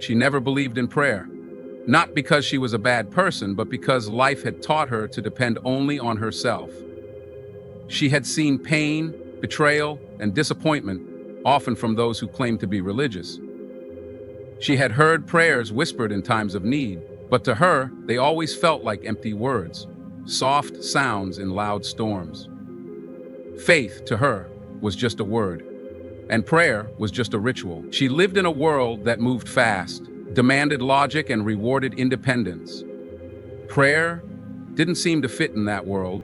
She never believed in prayer. Not because she was a bad person, but because life had taught her to depend only on herself. She had seen pain, betrayal, and disappointment, often from those who claimed to be religious. She had heard prayers whispered in times of need, but to her, they always felt like empty words, soft sounds in loud storms. Faith, to her, was just a word, and prayer was just a ritual. She lived in a world that moved fast, demanded logic, and rewarded independence. Prayer didn't seem to fit in that world,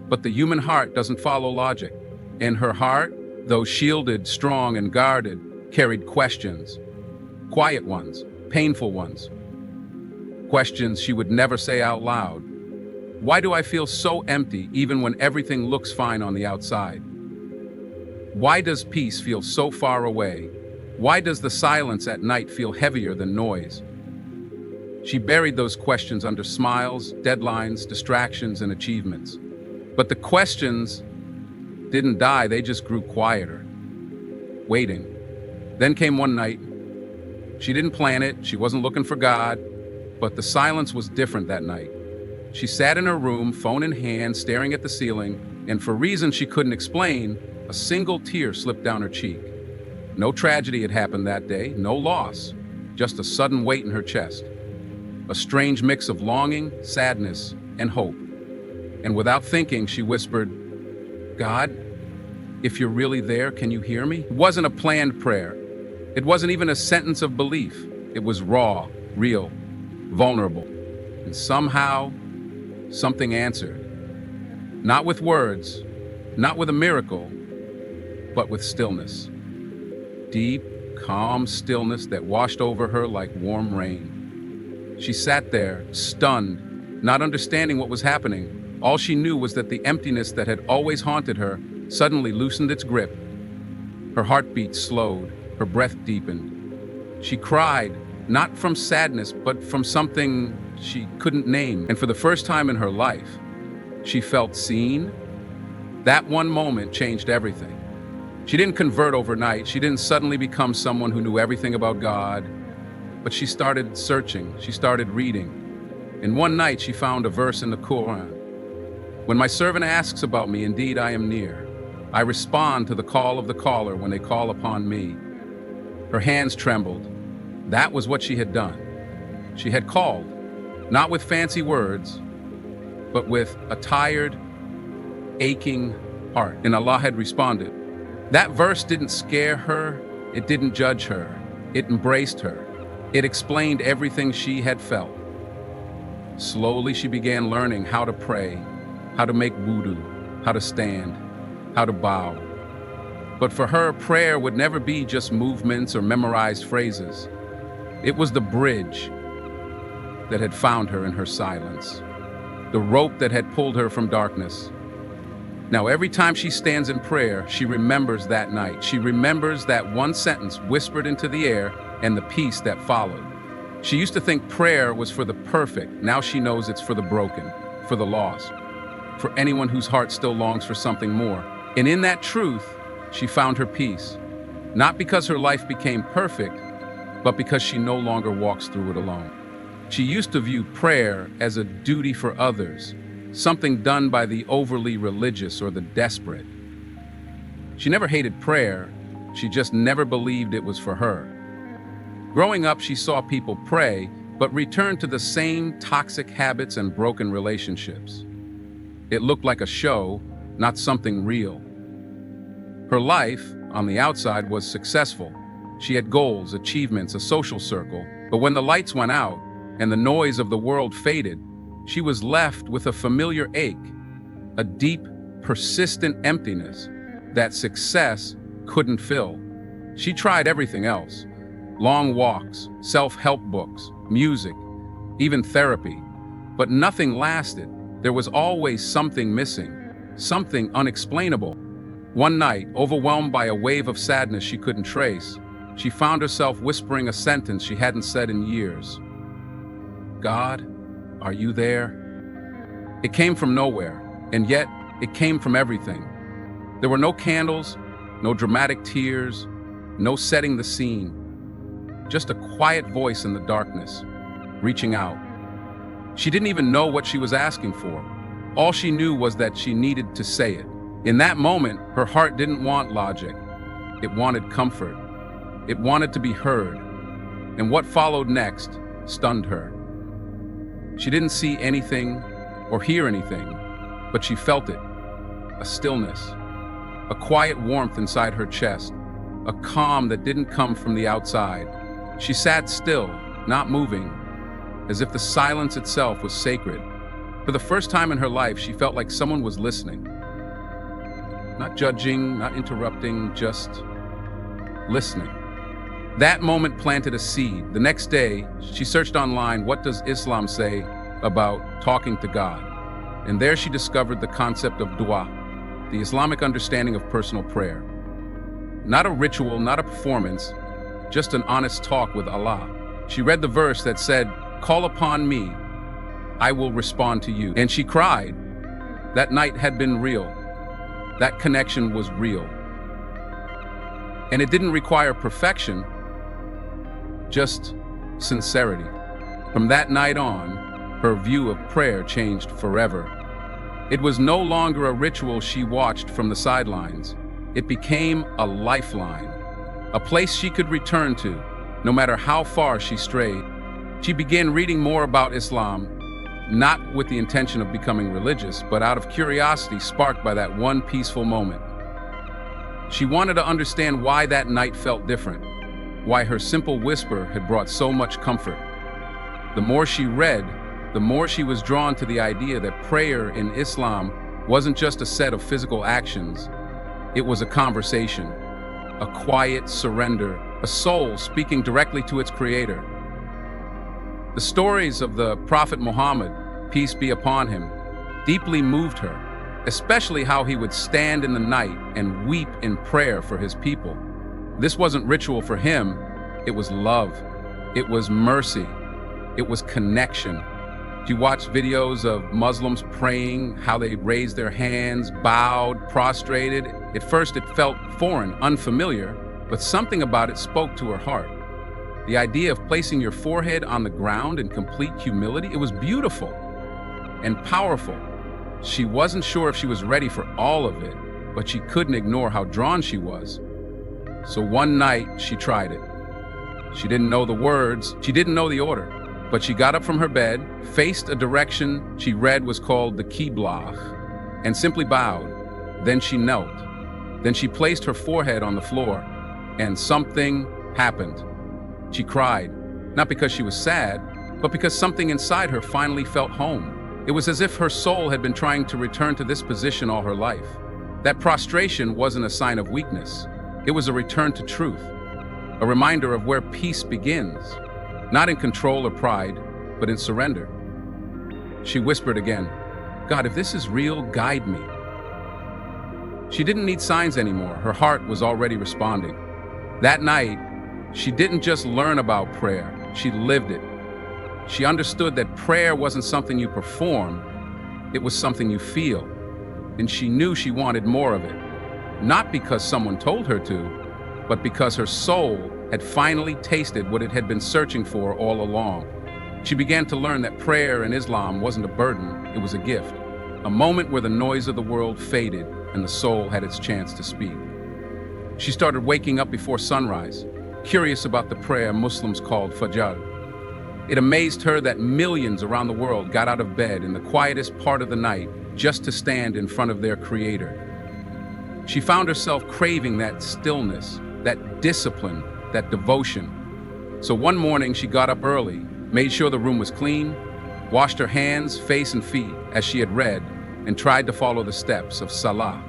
but the human heart doesn't follow logic. And her heart, though shielded, strong, and guarded, carried questions. Quiet ones, painful ones. Questions she would never say out loud. Why do I feel so empty even when everything looks fine on the outside? Why does peace feel so far away? Why does the silence at night feel heavier than noise? She buried those questions under smiles, deadlines, distractions, and achievements. But the questions didn't die, they just grew quieter, waiting. Then came one night. She didn't plan it, she wasn't looking for God, but the silence was different that night. She sat in her room, phone in hand, staring at the ceiling, and for reasons she couldn't explain, a single tear slipped down her cheek. No tragedy had happened that day, no loss, just a sudden weight in her chest. A strange mix of longing, sadness, and hope. And without thinking, she whispered, "God, if you're really there, can you hear me?" It wasn't a planned prayer. It wasn't even a sentence of belief. It was raw, real, vulnerable. And somehow, something answered. Not with words, not with a miracle, but with stillness. Deep, calm stillness that washed over her like warm rain. She sat there, stunned, not understanding what was happening. All she knew was that the emptiness that had always haunted her suddenly loosened its grip. Her heartbeat slowed, her breath deepened. She cried, not from sadness, but from something she couldn't name. And for the first time in her life, she felt seen. That one moment changed everything. She didn't convert overnight. She didn't suddenly become someone who knew everything about God. But she started searching. She started reading. And one night she found a verse in the Quran. "When my servant asks about me, indeed I am near. I respond to the call of the caller when they call upon me." Her hands trembled. That was what she had done. She had called, not with fancy words, but with a tired, aching heart. And Allah had responded. That verse didn't scare her, it didn't judge her, it embraced her. It explained everything she had felt. Slowly she began learning how to pray, how to make wudu, how to stand, how to bow. But for her, prayer would never be just movements or memorized phrases. It was the bridge that had found her in her silence, the rope that had pulled her from darkness. Now, every time she stands in prayer, she remembers that night. She remembers that one sentence whispered into the air and the peace that followed. She used to think prayer was for the perfect. Now she knows it's for the broken, for the lost, for anyone whose heart still longs for something more. And in that truth, she found her peace. Not because her life became perfect, but because she no longer walks through it alone. She used to view prayer as a duty for others, something done by the overly religious or the desperate. She never hated prayer, she just never believed it was for her. Growing up, she saw people pray, but returned to the same toxic habits and broken relationships. It looked like a show, not something real. Her life, on the outside, was successful. She had goals, achievements, a social circle, but when the lights went out and the noise of the world faded, she was left with a familiar ache, a deep, persistent emptiness that success couldn't fill. She tried everything else: long walks, self-help books, music, even therapy. But nothing lasted. There was always something missing, something unexplainable. One night, overwhelmed by a wave of sadness she couldn't trace, she found herself whispering a sentence she hadn't said in years. "God, are you there?" It came from nowhere, and yet it came from everything. There were no candles, no dramatic tears, no setting the scene. just a quiet voice in the darkness, reaching out. She didn't even know what she was asking for. All she knew was that she needed to say it. In that moment, her heart didn't want logic. It wanted comfort. It wanted to be heard. And what followed next stunned her. She didn't see anything or hear anything, but she felt it. A stillness, a quiet warmth inside her chest, a calm that didn't come from the outside. She sat still, not moving, as if the silence itself was sacred. For the first time in her life, she felt like someone was listening. Not judging, not interrupting, just listening. That moment planted a seed. The next day, she searched online, what does Islam say about talking to God? And there she discovered the concept of dua, the Islamic understanding of personal prayer. Not a ritual, not a performance, just an honest talk with Allah. She read the verse that said, "Call upon me, I will respond to you." And she cried. That night had been real. That connection was real. And it didn't require perfection, just sincerity. From that night on, her view of prayer changed forever. It was no longer a ritual she watched from the sidelines. It became a lifeline, a place she could return to, no matter how far she strayed. She began reading more about Islam, not with the intention of becoming religious, but out of curiosity sparked by that one peaceful moment. She wanted to understand why that night felt different, why her simple whisper had brought so much comfort. The more she read, the more she was drawn to the idea that prayer in Islam wasn't just a set of physical actions. It was a conversation, a quiet surrender, a soul speaking directly to its creator. The stories of the Prophet Muhammad, peace be upon him, deeply moved her, especially how he would stand in the night and weep in prayer for his people. This wasn't ritual for him, it was love, it was mercy, it was connection. She watched videos of Muslims praying, how they raised their hands, bowed, prostrated. At first it felt foreign, unfamiliar, but something about it spoke to her heart. The idea of placing your forehead on the ground in complete humility, it was beautiful and powerful. She wasn't sure if she was ready for all of it, but she couldn't ignore how drawn she was. So one night she tried it. She didn't know the words, she didn't know the order. But she got up from her bed, faced a direction she read was called the Qibla, and simply bowed. Then she knelt. Then she placed her forehead on the floor, and something happened. She cried, not because she was sad, but because something inside her finally felt home. It was as if her soul had been trying to return to this position all her life. That prostration wasn't a sign of weakness. It was a return to truth, a reminder of where peace begins. Not in control or pride, but in surrender. She whispered again, "God, if this is real, guide me." She didn't need signs anymore. Her heart was already responding. That night, she didn't just learn about prayer, she lived it. She understood that prayer wasn't something you perform, it was something you feel. And she knew she wanted more of it. Not because someone told her to, but because her soul had finally tasted what it had been searching for all along. She began to learn that prayer in Islam wasn't a burden, it was a gift. A moment where the noise of the world faded and the soul had its chance to speak. She started waking up before sunrise, curious about the prayer Muslims called Fajr. It amazed her that millions around the world got out of bed in the quietest part of the night just to stand in front of their Creator. She found herself craving that stillness, that discipline, that devotion. So one morning she got up early, made sure the room was clean, washed her hands, face and feet as she had read, and tried to follow the steps of Salah.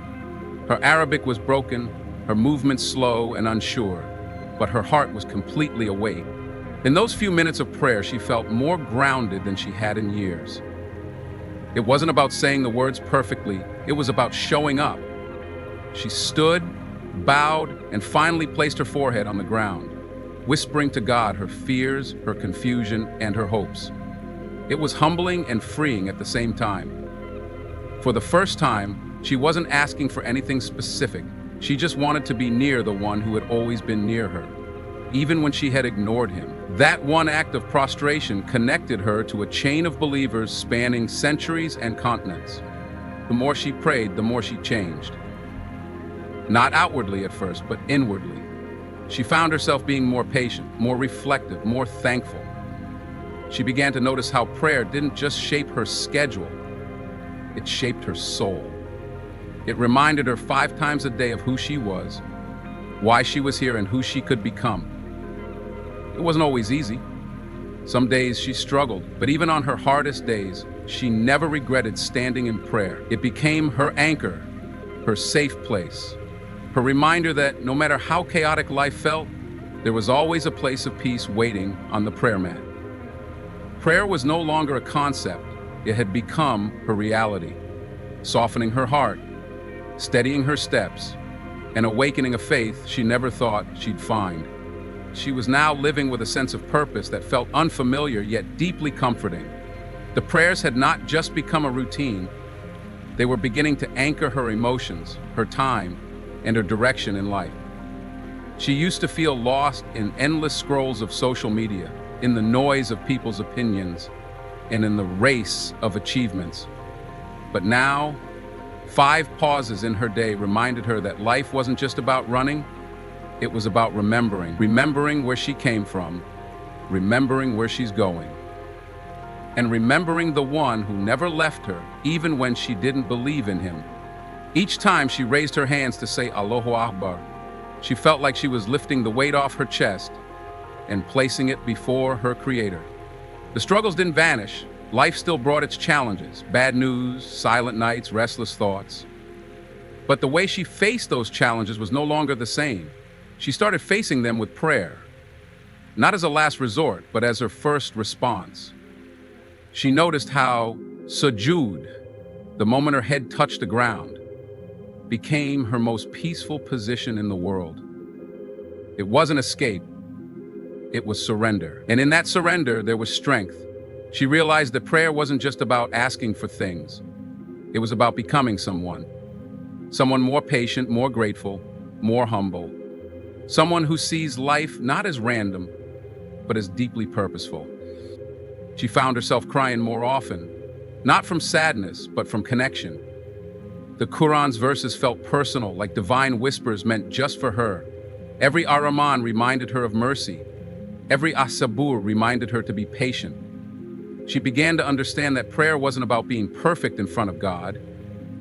Her Arabic was broken, her movements slow and unsure, but her heart was completely awake. In those few minutes of prayer, she felt more grounded than she had in years. It wasn't about saying the words perfectly, it was about showing up. She stood, bowed, and finally placed her forehead on the ground, whispering to God her fears, her confusion, and her hopes. It was humbling and freeing at the same time. For the first time, she wasn't asking for anything specific. She just wanted to be near the one who had always been near her. even when she had ignored him. That one act of prostration connected her to a chain of believers spanning centuries and continents. The more she prayed, the more she changed. Not outwardly at first, but inwardly. She found herself being more patient, more reflective, more thankful. She began to notice how prayer didn't just shape her schedule, it shaped her soul. It reminded her 5 times a day of who she was, why she was here, and who she could become. It wasn't always easy. Some days she struggled, but even on her hardest days, she never regretted standing in prayer. It became her anchor, her safe place, her reminder that no matter how chaotic life felt, there was always a place of peace waiting on the prayer mat. Prayer was no longer a concept, it had become her reality, softening her heart, steadying her steps, and awakening a faith she never thought she'd find. She was now living with a sense of purpose that felt unfamiliar yet deeply comforting. The prayers had not just become a routine, they were beginning to anchor her emotions, her time, and her direction in life. She used to feel lost in endless scrolls of social media, in the noise of people's opinions, and in the race of achievements. But now, 5 pauses in her day reminded her that life wasn't just about running, it was about remembering where she came from, remembering where she's going, and remembering the one who never left her, even when she didn't believe in him. Each time she raised her hands to say Allahu Akbar, she felt like she was lifting the weight off her chest and placing it before her Creator. The struggles didn't vanish. Life still brought its challenges, bad news, silent nights, restless thoughts. But the way she faced those challenges was no longer the same. She started facing them with prayer, not as a last resort, but as her first response. She noticed how Sujood, the moment her head touched the ground, became her most peaceful position in the world. It wasn't escape, it was surrender. And in that surrender, there was strength. She realized that prayer wasn't just about asking for things. It was about becoming someone more patient, more grateful, more humble. Someone who sees life not as random, but as deeply purposeful. She found herself crying more often, not from sadness, but from connection. The Quran's verses felt personal, like divine whispers meant just for her. Every Ar-Rahman reminded her of mercy. Every As-Sabur reminded her to be patient. She began to understand that prayer wasn't about being perfect in front of God.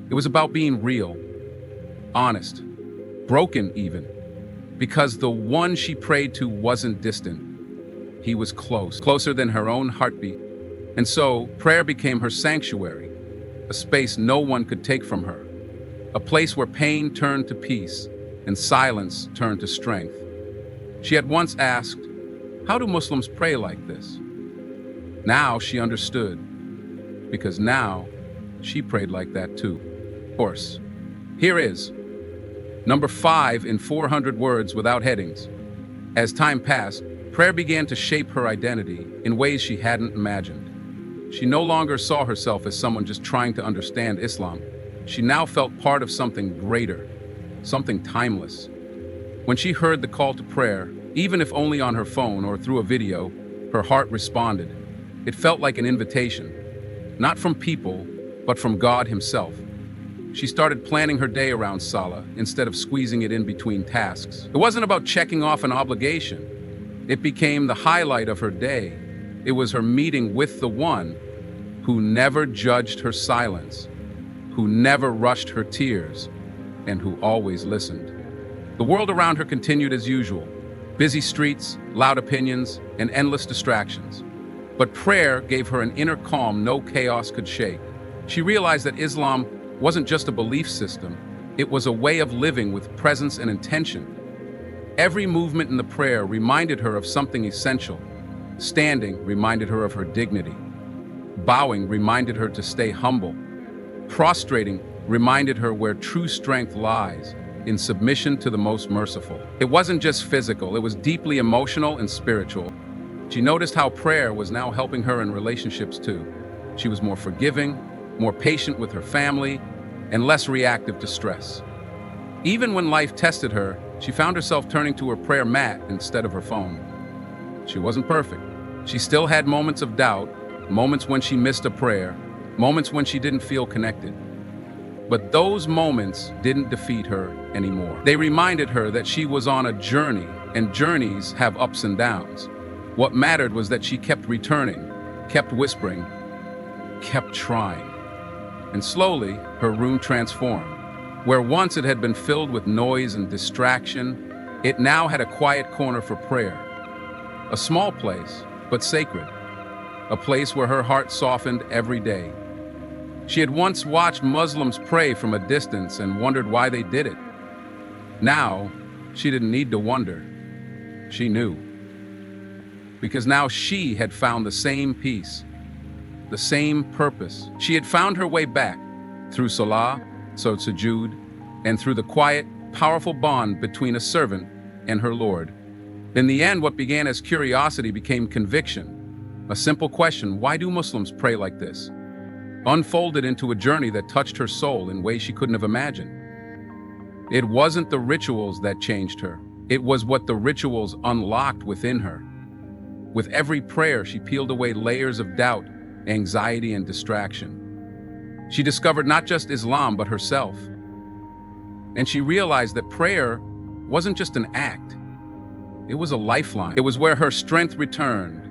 It was about being real, honest, broken even. Because the one she prayed to wasn't distant. He was close, closer than her own heartbeat. And so, prayer became her sanctuary, a space no one could take from her. A place where pain turned to peace and silence turned to strength. She had once asked, how do Muslims pray like this? Now she understood, because now she prayed like that too. Of course, here is number 5 in 400 words without headings. As time passed, prayer began to shape her identity in ways she hadn't imagined. She no longer saw herself as someone just trying to understand Islam. She now felt part of something greater, something timeless. When she heard the call to prayer, even if only on her phone or through a video, her heart responded. It felt like an invitation, not from people, but from God Himself. She started planning her day around Salah instead of squeezing it in between tasks. It wasn't about checking off an obligation. It became the highlight of her day. It was her meeting with the one who never judged her silence, who never rushed her tears, and who always listened. The world around her continued as usual. Busy streets, loud opinions, and endless distractions. But prayer gave her an inner calm no chaos could shake. She realized that Islam wasn't just a belief system, it was a way of living with presence and intention. Every movement in the prayer reminded her of something essential. Standing reminded her of her dignity. Bowing reminded her to stay humble. Prostrating reminded her where true strength lies, in submission to the most merciful. It wasn't just physical, it was deeply emotional and spiritual. She noticed how prayer was now helping her in relationships too. She was more forgiving, more patient with her family, and less reactive to stress. Even when life tested her, She found herself turning to her prayer mat instead of her phone. She wasn't perfect. She still had moments of doubt, moments when she missed a prayer, moments when she didn't feel connected. But those moments didn't defeat her anymore. They reminded her that she was on a journey, and journeys have ups and downs. What mattered was that she kept returning, kept whispering, kept trying. And slowly, her room transformed. Where once it had been filled with noise and distraction, it now had a quiet corner for prayer. A small place, but sacred. A place where her heart softened every day. She had once watched Muslims pray from a distance and wondered why they did it. Now, she didn't need to wonder. She knew. Because now she had found the same peace, the same purpose. She had found her way back through Salah, Sujood, and through the quiet, powerful bond between a servant and her Lord. In the end, what began as curiosity became conviction. A simple question, why do Muslims pray like this? Unfolded into a journey that touched her soul in ways she couldn't have imagined. It wasn't the rituals that changed her. It was what the rituals unlocked within her. With every prayer, she peeled away layers of doubt, anxiety, and distraction. She discovered not just Islam, but herself. And she realized that prayer wasn't just an act. It was a lifeline. It was where her strength returned,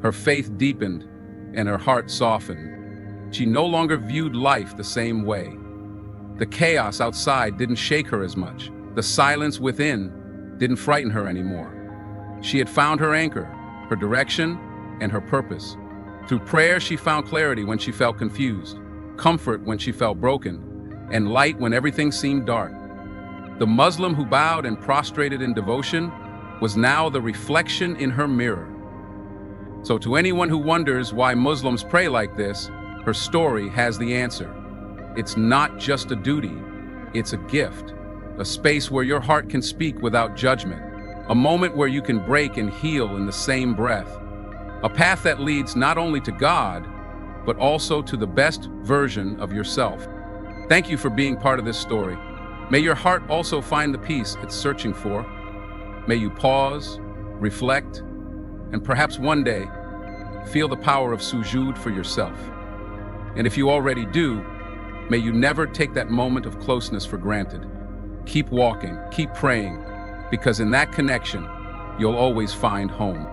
her faith deepened, and her heart softened. She no longer viewed life the same way. The chaos outside didn't shake her as much. The silence within didn't frighten her anymore. She had found her anchor, her direction, and her purpose. Through prayer, she found clarity when she felt confused, comfort when she felt broken, and light when everything seemed dark. The Muslim who bowed and prostrated in devotion was now the reflection in her mirror. So to anyone who wonders why Muslims pray like this, her story has the answer. It's not just a duty, it's a gift. A space where your heart can speak without judgment. A moment where you can break and heal in the same breath. A path that leads not only to God, but also to the best version of yourself. Thank you for being part of this story. May your heart also find the peace it's searching for. May you pause, reflect, and perhaps one day, feel the power of Sujood for yourself. And if you already do, may you never take that moment of closeness for granted. Keep walking, keep praying, because in that connection, you'll always find home.